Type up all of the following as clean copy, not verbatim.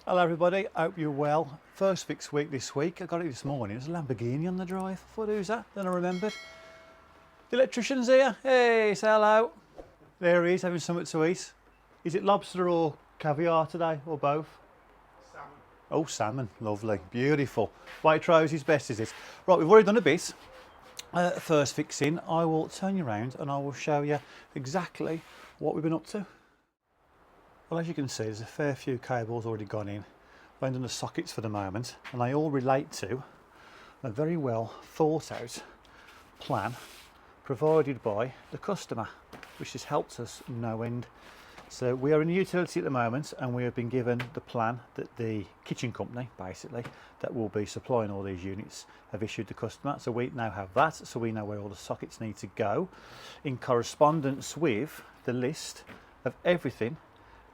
Hello everybody, hope you're well. First fix week this week. I got it this morning. There's a Lamborghini on the drive. I thought, who's that? Then I remembered. The electrician's here. Hey, say hello. There he is, having something to eat. Is it lobster or caviar today, or both? Salmon. Oh, salmon. Lovely. Beautiful. Waitrose is best, is it? Right, we've already done a bit. First fixing. I will turn you around and I will show you exactly what we've been up to. Well, as you can see, there's a fair few cables already gone in. I've done the sockets for the moment, and they all relate to a very well thought out plan provided by the customer, which has helped us no end. So we are in a utility at the moment, and we have been given the plan that the kitchen company, basically, that will be supplying all these units, have issued the customer. So we now have that, so we know where all the sockets need to go in correspondence with the list of everything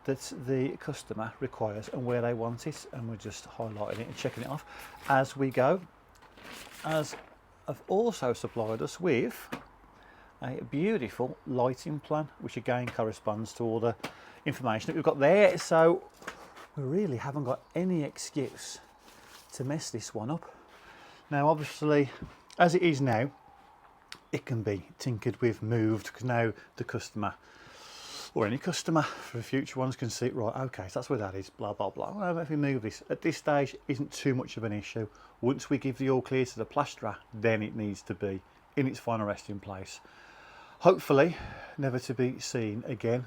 that the customer requires and where they want it, and we're just highlighting it and checking it off as we go. As I've also supplied us with a beautiful lighting plan, which again corresponds to all the information that we've got there, so we really haven't got any excuse to mess this one up. Now obviously, as it is now, it can be tinkered with, moved, because now the customer or any customer for the future ones can see it, right, okay, so that's where that is, blah blah blah. Well, if we move this at this stage, isn't too much of an issue. Once we give the all clear to the plasterer, then it needs to be in its final resting place, hopefully never to be seen again.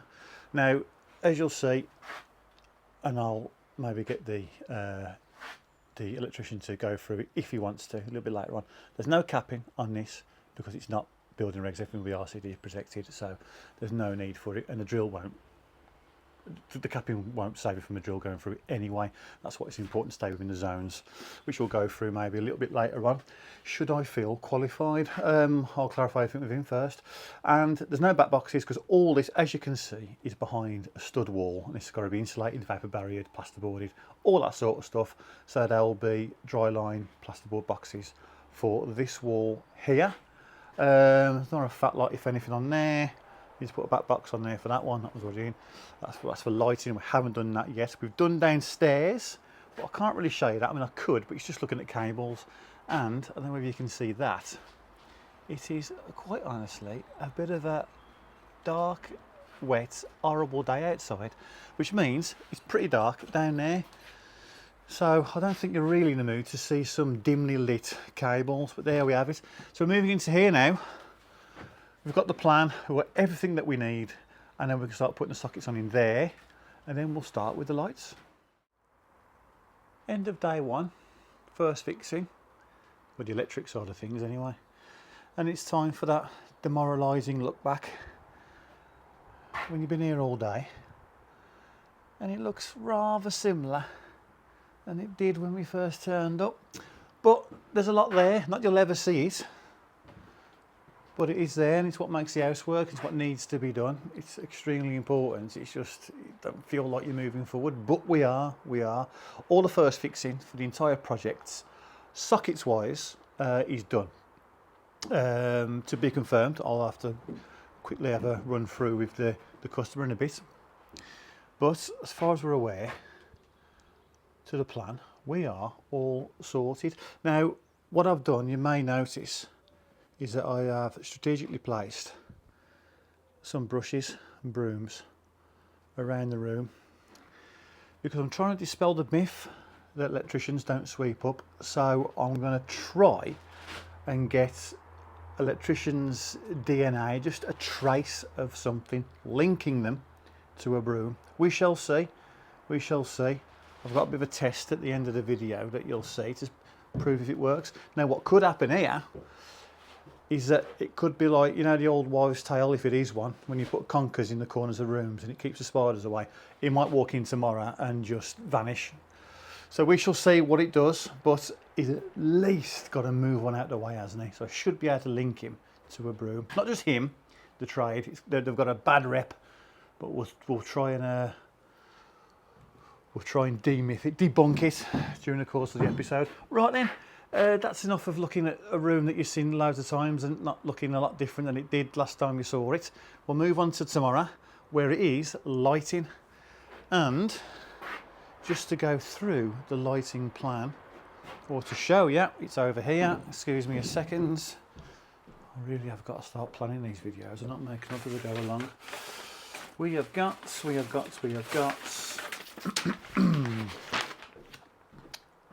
Now, as you'll see, and I'll maybe get the electrician to go through it if he wants to a little bit later on, there's no capping on this because it's not building regs, everything will be RCD protected, so there's no need for it, and the drill won't, the capping won't save it from the drill going through it anyway. That's why it's important to stay within the zones, which we'll go through maybe a little bit later on, should I feel qualified. I'll clarify everything with him first. And there's no back boxes because all this, as you can see, is behind a stud wall, and it's got to be insulated, vapor barriered, plasterboarded, all that sort of stuff. So there'll be dry line plasterboard boxes for this wall here. There's not a fat light, if anything, on there. You just put a back box on there for that one. That was already in. That's for lighting. We haven't done that yet. We've done downstairs, but I can't really show you that. I mean, I could, but it's just looking at cables. And I don't know if you can see that. It is quite honestly a bit of a dark, wet, horrible day outside, which means it's pretty dark down there. So I don't think you're really in the mood to see some dimly lit cables, but there we have it. So we're moving into here now. We've got the plan, we've got everything that we need, and then we can start putting the sockets on in there, and then we'll start with the lights. End of day one, first fixing, with the electric side of things anyway. And it's time for that demoralising look back when you've been here all day, and it looks rather similar than it did when we first turned up, but there's a lot there. Not you'll ever see it, but it is there, and it's what makes the house work. It's what needs to be done. It's extremely important. It's just, you don't feel like you're moving forward, but we are. All the first fixing for the entire project, sockets wise, is done. To be confirmed, I'll have to quickly have a run through with the customer in a bit, but as far as we're aware, to the plan, we are all sorted. Now, what I've done, you may notice, is that I have strategically placed some brushes and brooms around the room because I'm trying to dispel the myth that electricians don't sweep up. So I'm going to try and get electricians' DNA, just a trace of something, linking them to a broom. We shall see. We shall see. I've got a bit of a test at the end of the video that you'll see to prove if it works. Now, what could happen here is that it could be like, you know, the old wives' tale, if it is one, when you put conkers in the corners of rooms and it keeps the spiders away. It might walk in tomorrow and just vanish. So we shall see what it does, but he's at least got to move one out of the way, hasn't he? So I should be able to link him to a broom. Not just him, the trade. They've got a bad rep, but we'll try and debunk it during the course of the episode. Right then, that's enough of looking at a room that you've seen loads of times and not looking a lot different than it did last time you saw it. We'll move on to tomorrow, where it is lighting. And just to go through the lighting plan, or to show you, it's over here. Excuse me a second. I really have got to start planning these videos and not making up as I go along. We have got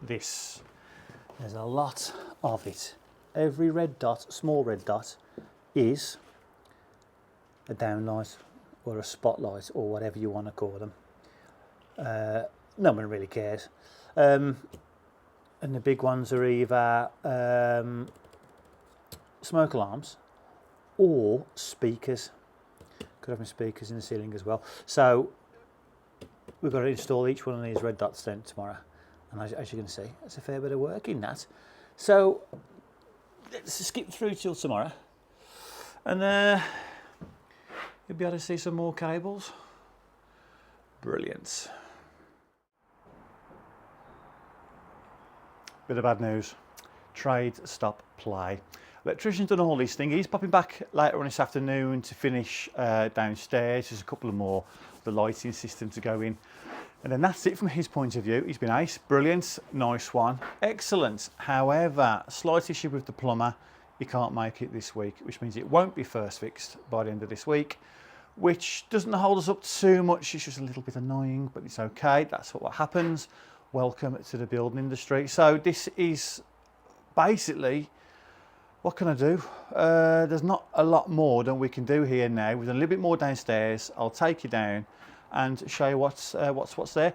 this. There's a lot of it. Every red dot, small red dot, is a downlight or a spotlight or whatever you want to call them. No one really cares. And the big ones are either smoke alarms or speakers. Could have my speakers in the ceiling as well. So we've got to install each one of these red dots then tomorrow. And as you're going to see, it's a fair bit of work in that. So let's skip through till tomorrow. And you'll be able to see some more cables. Brilliant. Bit of bad news. Trade stop play. Electrician's done all this thing. He's popping back later on this afternoon to finish downstairs. There's a couple of more the lighting system to go in. And then that's it from his point of view. He's been ace, brilliant, nice one, excellent. However, slight issue with the plumber. He can't make it this week, which means it won't be first fixed by the end of this week, which doesn't hold us up too much. It's just a little bit annoying, but it's okay. That's what happens. Welcome to the building industry. So this is basically, what can I do? There's not a lot more than we can do here now. We've done a little bit more downstairs. I'll take you down and show you what's there.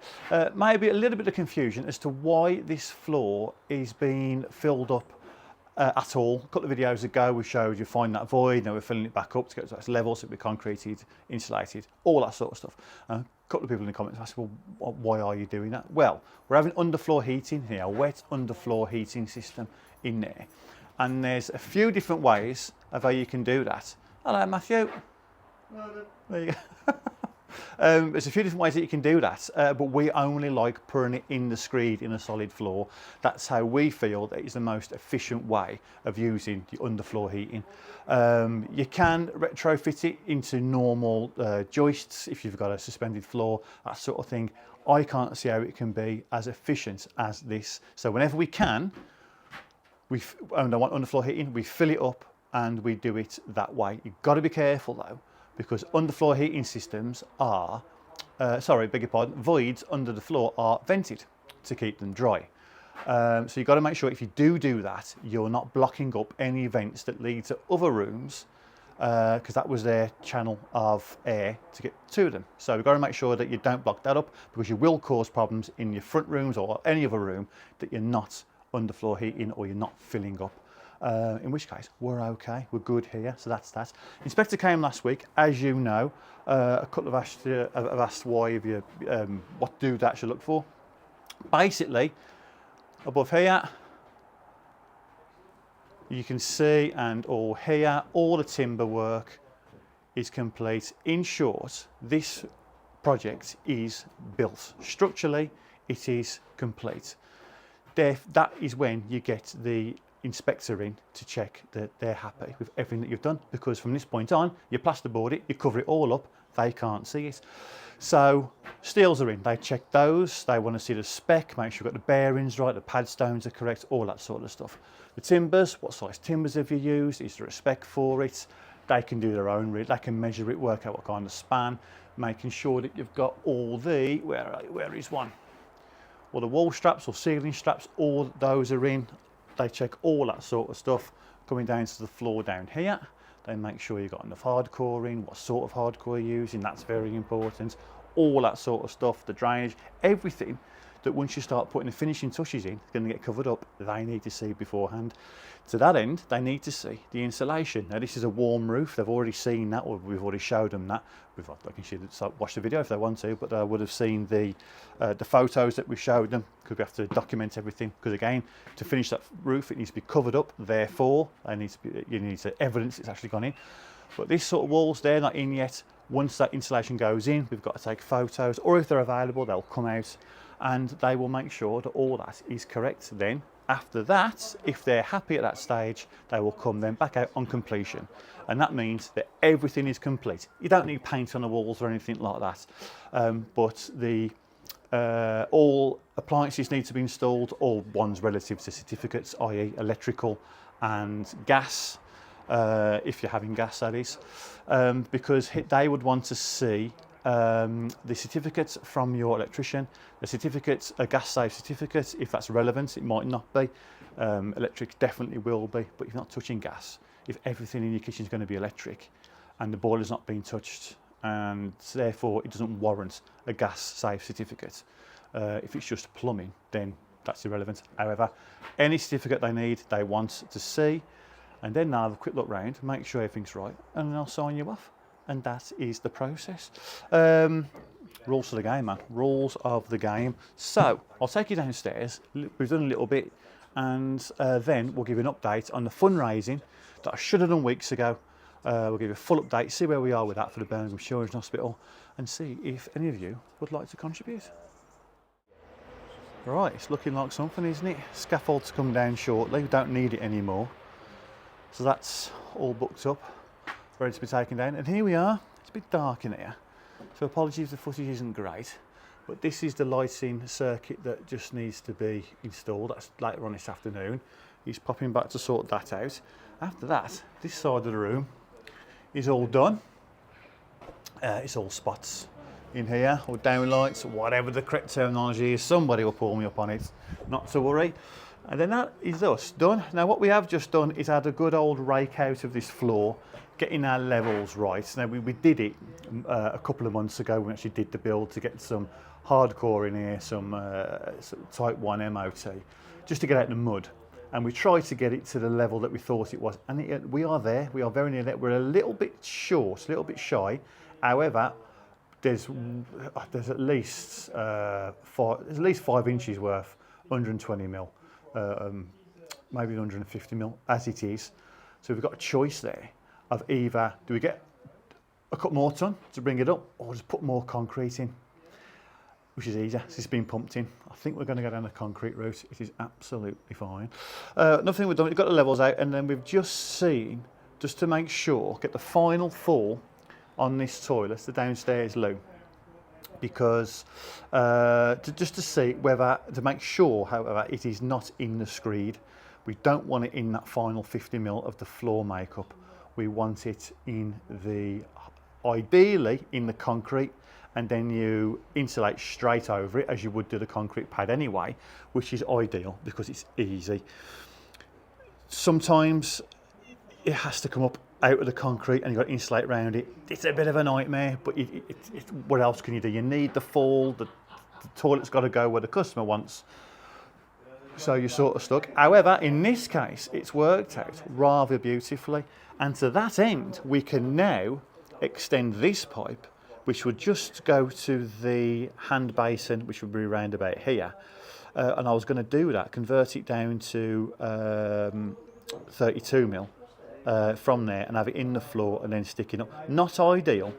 Maybe a little bit of confusion as to why this floor is being filled up at all. A couple of videos ago we showed you find that void. Now we're filling it back up to get to its level, so it'll be concreted, insulated, all that sort of stuff. A couple of people in the comments asked, well, why are you doing that? Well, we're having underfloor heating here, a wet underfloor heating system in there. And there's a few different ways of how you can do that. Hello, Matthew. There you go. There's a few different ways that you can do that, but we only like putting it in the screed in a solid floor. That's how we feel that is the most efficient way of using the underfloor heating. You can retrofit it into normal joists if you've got a suspended floor, that sort of thing. I can't see how it can be as efficient as this. So whenever we can, and I want underfloor heating, we fill it up and we do it that way. You've got to be careful though, because underfloor heating systems are, voids under the floor are vented to keep them dry. So you've got to make sure if you do that, you're not blocking up any vents that lead to other rooms, because that was their channel of air to get to them. So you've got to make sure that you don't block that up, because you will cause problems in your front rooms or any other room that you're not underfloor heating or you're not filling up. In which case we're okay, we're good here. So that's that. Inspector came last week, as you know. A couple have asked why have you what do they actually look for. Basically, above here you can see, and all here, all the timber work is complete. In short, this project is built structurally, it is complete. That is when you get the inspector in to check that they're happy with everything that you've done, because from this point on you plasterboard it, you cover it all up, they can't see it. So steels are in, they check those, they want to see the spec, make sure you've got the bearings right, the pad stones are correct, all that sort of stuff. The timbers, what size timbers have you used, is there a spec for it? They can do their own, they can measure it, work out what kind of span, making sure that you've got all the, where is one? All the wall straps or ceiling straps, all those are in. They check all that sort of stuff. Coming down to the floor down here, they make sure you've got enough hardcore in, what sort of hardcore you're using, that's very important. All that sort of stuff, the drainage, everything that once you start putting the finishing touches in, it's going to get covered up, they need to see beforehand. To that end, they need to see the insulation. Now this is a warm roof, they've already seen that, or we've already showed them that. I can watch the video if they want to, but they would have seen the photos that we showed them, because we have to document everything, because again, to finish that roof it needs to be covered up, therefore you need to evidence it's actually gone in. But this sort of walls, they're not in yet. Once that insulation goes in, we've got to take photos, or if they're available, they'll come out and they will make sure that all that is correct. Then after that, if they're happy at that stage, they will come then back out on completion, and that means that everything is complete. You don't need paint on the walls or anything like that, but the All appliances need to be installed, all ones relative to certificates, i.e. electrical and gas, if you're having gas that is, because they would want to see the certificates from your electrician, the certificates, a gas safe certificate, if that's relevant. It might not be. Electric definitely will be, but if you're not touching gas, if everything in your kitchen is going to be electric and the boiler's not being touched, and therefore it doesn't warrant a gas safe certificate. If it's just plumbing, then that's irrelevant. However, any certificate they need, they want to see, and then they'll have a quick look round, make sure everything's right, and then they'll sign you off. And that is the process. Rules of the game, man. Rules of the game. So I'll take you downstairs. We've done a little bit, and then we'll give you an update on the fundraising that I should have done weeks ago. We'll give you a full update, see where we are with that for the Birmingham Children's Hospital, and see if any of you would like to contribute. Right, it's looking like something, isn't it? Scaffold to come down shortly. We don't need it anymore. So that's all booked up, ready to be taken down. And here we are. It's a bit dark in here, so apologies if the footage isn't great. But this is the lighting circuit that just needs to be installed. That's later on this afternoon. He's popping back to sort that out. After that, this side of the room is all done. It's all spots in here, or downlights, whatever the correct terminology is. Somebody will pull me up on it, not to worry. And then that is us done. Now what we have just done is had a good old rake out of this floor, getting our levels right. Now we did it a couple of months ago. We actually did the build to get some hardcore in here, some type 1 MOT, just to get out the mud. And we tried to get it to the level that we thought it was, and we are there. We are very near there. We're a little bit short, a little bit shy. However, there's at least 5 inches worth, 120 mil, maybe 150 mil as it is. So we've got a choice there of either do we get a couple more ton to bring it up, or just put more concrete in, which is easier. It's been pumped in. I think we're going to go down the concrete route. It is absolutely fine. Nothing we've done. We've got the levels out, and then we've just seen, just to make sure, get the final fall on this toilet, the downstairs loo, because just to see whether, to make sure, however, it is not in the screed. We don't want it in that final 50 mil of the floor makeup. We want it in the, ideally in the concrete, and then you insulate straight over it as you would do the concrete pad anyway, which is ideal because it's easy. Sometimes it has to come up out of the concrete and you've got to insulate around it. It's a bit of a nightmare, but what else can you do? You need the fall, the toilet's got to go where the customer wants, so you're sort of stuck. However, in this case, it's worked out rather beautifully, and to that end, we can now extend this pipe, which would just go to the hand basin, which would be around about here. And I was going to do that, convert it down to 32 mil from there and have it in the floor and then sticking up. Not ideal,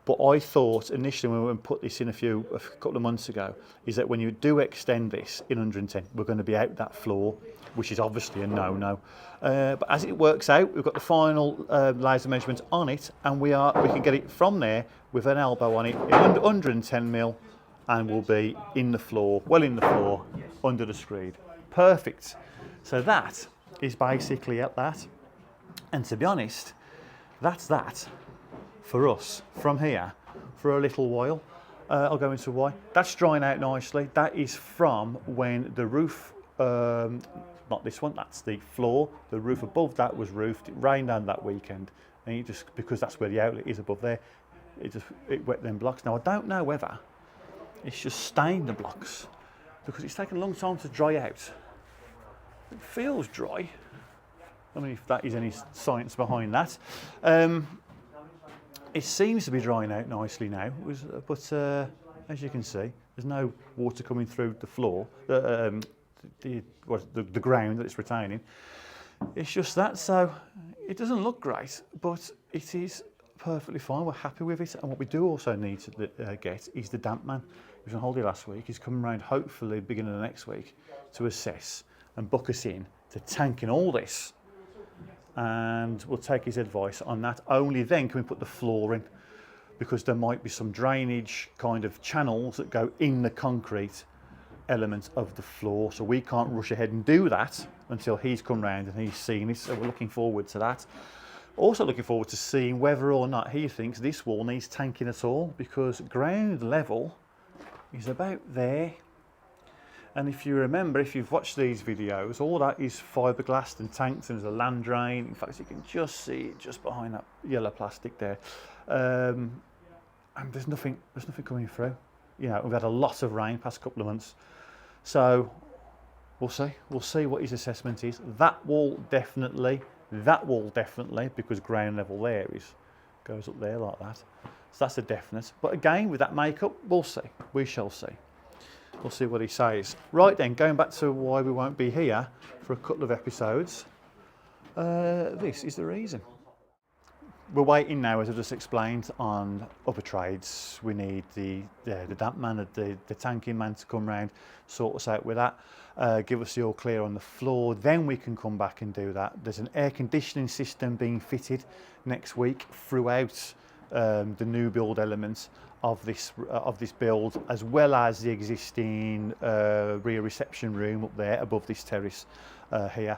but I thought initially when we put this in a couple of months ago, is that when you do extend this in 110, we're going to be out that floor, which is obviously a no-no. But as it works out, we've got the final laser measurement on it, and we can get it from there with an elbow on it in 110 mil, and we'll be in the floor, well in the floor, under the screed. Perfect. So that is basically at that. And to be honest, that's that for us from here for a little while. I'll go into why. That's drying out nicely. That is from when the roof, not this one, that's the floor. The roof above that was roofed. It rained on that weekend, and it just, because that's where the outlet is above there, it wet them blocks. Now I don't know whether it's just stained the blocks because it's taken a long time to dry out. It feels dry. I mean, if that is any science behind that. It seems to be drying out nicely now, but as you can see, there's no water coming through the floor, the ground that it's retaining. It's just that, so it doesn't look great, but it is perfectly fine. We're happy with it, and what we do also need to get is the damp man. He was on holiday last week. He's coming around hopefully beginning of next week to assess and book us in to tank in all this, and we'll take his advice on that. Only then can we put the floor in, because there might be some drainage kind of channels that go in the concrete element of the floor, so we can't rush ahead and do that until he's come round and he's seen it. So we're looking forward to that. Also looking forward to seeing whether or not he thinks this wall needs tanking at all, because ground level is about there. And if you remember, if you've watched these videos, all that is fiberglass and tanked, and there's a land drain. In fact, you can just see it just behind that yellow plastic there. And there's nothing coming through. You know, we've had a lot of rain past couple of months. So we'll see what his assessment is. That wall definitely, because ground level there goes up there like that. So that's a definite. But again, with that makeup, we'll see. We shall see. We'll see what he says. Right then, going back to why we won't be here for a couple of episodes. This is the reason. We're waiting now, as I just explained, on other trades. We need the damp man, the tanking man to come round, sort us out with that, give us the all clear on the floor. Then we can come back and do that. There's an air conditioning system being fitted next week throughout the new build elements of this build, as well as the existing rear reception room up there above this terrace here.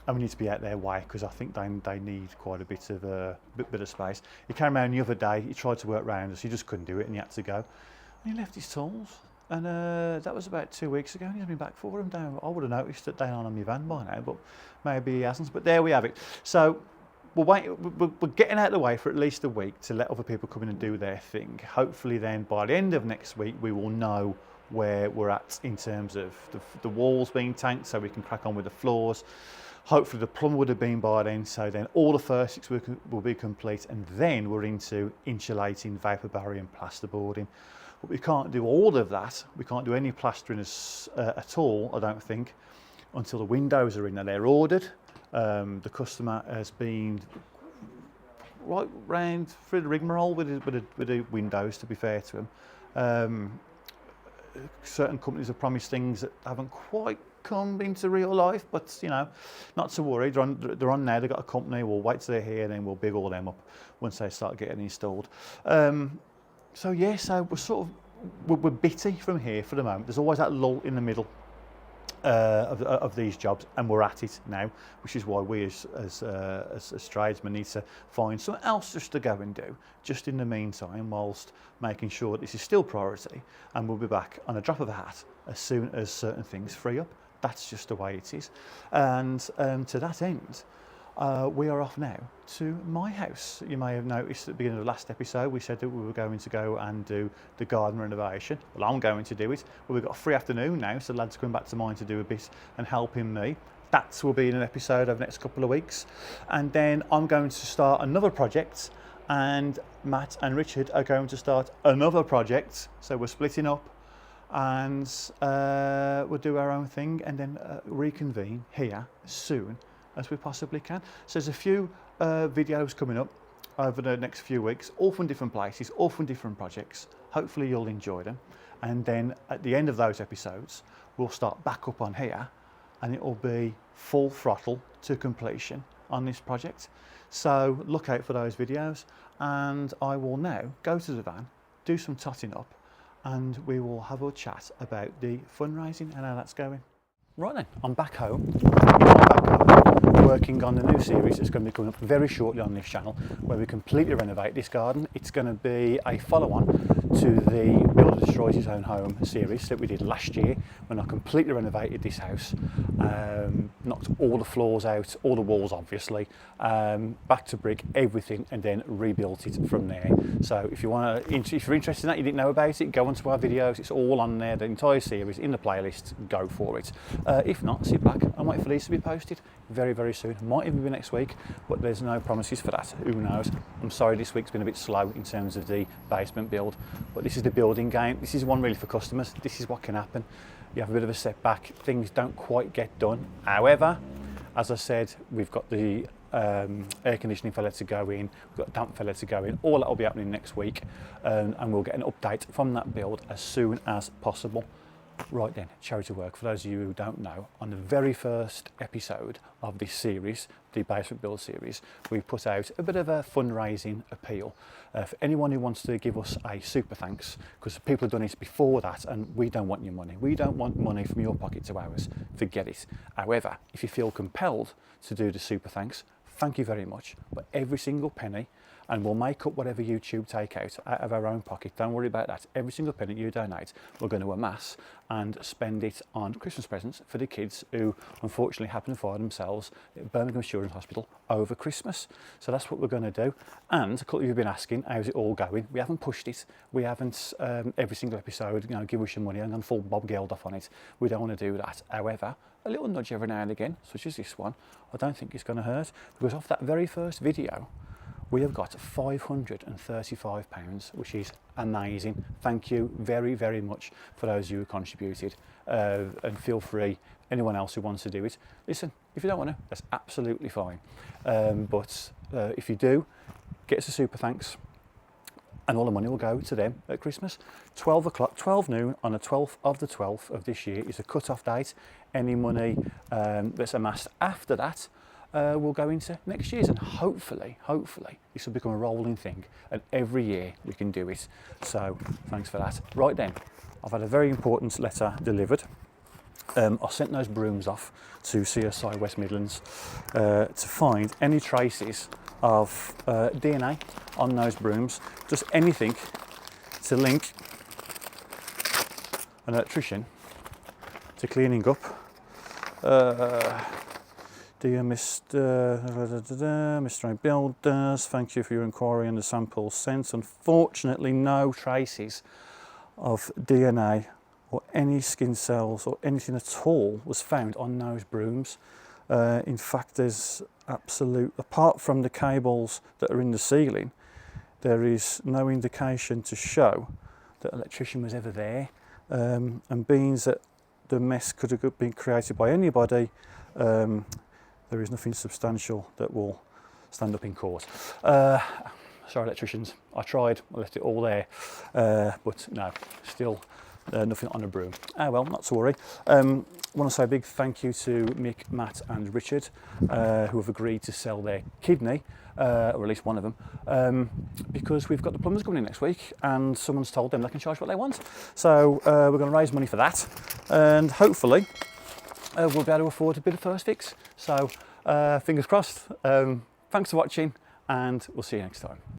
And we need to be out their way, because I think they need quite a bit of space. He came around the other day, he tried to work around us, he just couldn't do it and he had to go. And he left his tools, and that was about 2 weeks ago, and he hasn't been back for them. I would have noticed that down on my van by now, but maybe he hasn't. But there we have it. So we're getting out of the way for at least a week to let other people come in and do their thing. Hopefully then by the end of next week we will know where we're at in terms of the walls being tanked, so we can crack on with the floors. Hopefully the plumber would have been by then, so then all the first fix will be complete, and then we're into insulating, vapor barrier and plasterboarding. But we can't do all of that. We can't do any plastering at all, I don't think, until the windows are in. Now they're ordered. The customer has been right round through the rigmarole with the windows, to be fair to him. Certain companies have promised things that haven't quite come into real life, but you know, not to worry. They're on now. They've got a company. We'll wait till they're here, then we'll big all them up once they start getting installed. So yeah, so we're bitty from here for the moment. There's always that lull in the middle of these jobs, and we're at it now, which is why we as tradesmen need to find something else just to go and do, just in the meantime, whilst making sure this is still priority, and we'll be back on a drop of a hat as soon as certain things free up. That's just the way it is. And to that end, we are off now to my house. You may have noticed at the beginning of the last episode we said that we were going to go and do the garden renovation. Well, I'm going to do it. Well, we've got a free afternoon now, so the lad's coming back to mine to do a bit and helping me. That will be in an episode over the next couple of weeks. And then I'm going to start another project, and Matt and Richard are going to start another project. So we're splitting up, and we'll do our own thing, and then reconvene here soon as we possibly can. So there's a few videos coming up over the next few weeks, all from different places, all from different projects. Hopefully you'll enjoy them. And then at the end of those episodes, we'll start back up on here, and it will be full throttle to completion on this project. So look out for those videos, and I will now go to the van, do some totting up, and we will have a chat about the fundraising and how that's going. Right then, I'm back home. Working on the new series that's going to be coming up very shortly on this channel, where we completely renovate this garden. It's going to be a follow-on to the Builder Destroys His Own Home series that we did last year, when I completely renovated this house, knocked all the floors out, all the walls obviously, back to brick, everything, and then rebuilt it from there. So if you're interested in that, you didn't know about it, go onto our videos. It's all on there, the entire series in the playlist. Go for it. If not, sit back and wait for these to be posted very, very soon. Might even be next week, but there's no promises for that. Who knows? I'm sorry this week's been a bit slow in terms of the basement build, but this is the building game. This is one really for customers. This is what can happen. You have a bit of a setback, things don't quite get done. However, as I said, we've got the air conditioning fella to go in, we've got a damp fella to go in. All that will be happening next week, and we'll get an update from that build as soon as possible. Right then, charity work. For those of you who don't know, on the very first episode of this series, the Basement Build series, we put out a bit of a fundraising appeal for anyone who wants to give us a super thanks, because people have done it before that and we don't want your money. We don't want money from your pocket to ours. Forget it. However, if you feel compelled to do the super thanks, thank you very much. But every single penny, and we'll make up whatever YouTube take out of our own pocket. Don't worry about that. Every single penny you donate, we're going to amass and spend it on Christmas presents for the kids who unfortunately happen to find themselves at Birmingham Children's Hospital over Christmas. So that's what we're going to do. And a couple of you have been asking, how's it all going? We haven't pushed it. We haven't every single episode, give us your money and gone full Bob Geldof on it. We don't want to do that. However, a little nudge every now and again, such as this one, I don't think it's going to hurt, because off that very first video, we have got £535, which is amazing. Thank you very, very much for those of you who contributed. And feel free, anyone else who wants to do it. Listen, if you don't want to, that's absolutely fine. But if you do, get us a super thanks, and all the money will go to them at Christmas. 12 o'clock, 12 noon on the 12th of the 12th of this year is the cut-off date. Any money that's amassed after that will go into next year's, and hopefully this will become a rolling thing, and every year we can do it. So thanks for that. Right then, I've had a very important letter delivered. I sent those brooms off to CSI West Midlands to find any traces of DNA on those brooms, just anything to link an electrician to cleaning up. Dear Mr. Builders, thank you for your inquiry and the samples sent. Unfortunately, no traces of DNA or any skin cells or anything at all was found on those brooms. In fact, there's apart from the cables that are in the ceiling, there is no indication to show that an electrician was ever there. And being that the mess could have been created by anybody, there is nothing substantial that will stand up in court. Sorry, electricians, I tried, I left it all there, but no, still nothing on a broom. Ah well, not to worry. I want to say a big thank you to Mick, Matt and Richard, who have agreed to sell their kidney, or at least one of them, because we've got the plumbers coming in next week and someone's told them they can charge what they want. So we're going to raise money for that, and hopefully we'll be able to afford a bit of first fix. So fingers crossed. Thanks for watching, and we'll see you next time.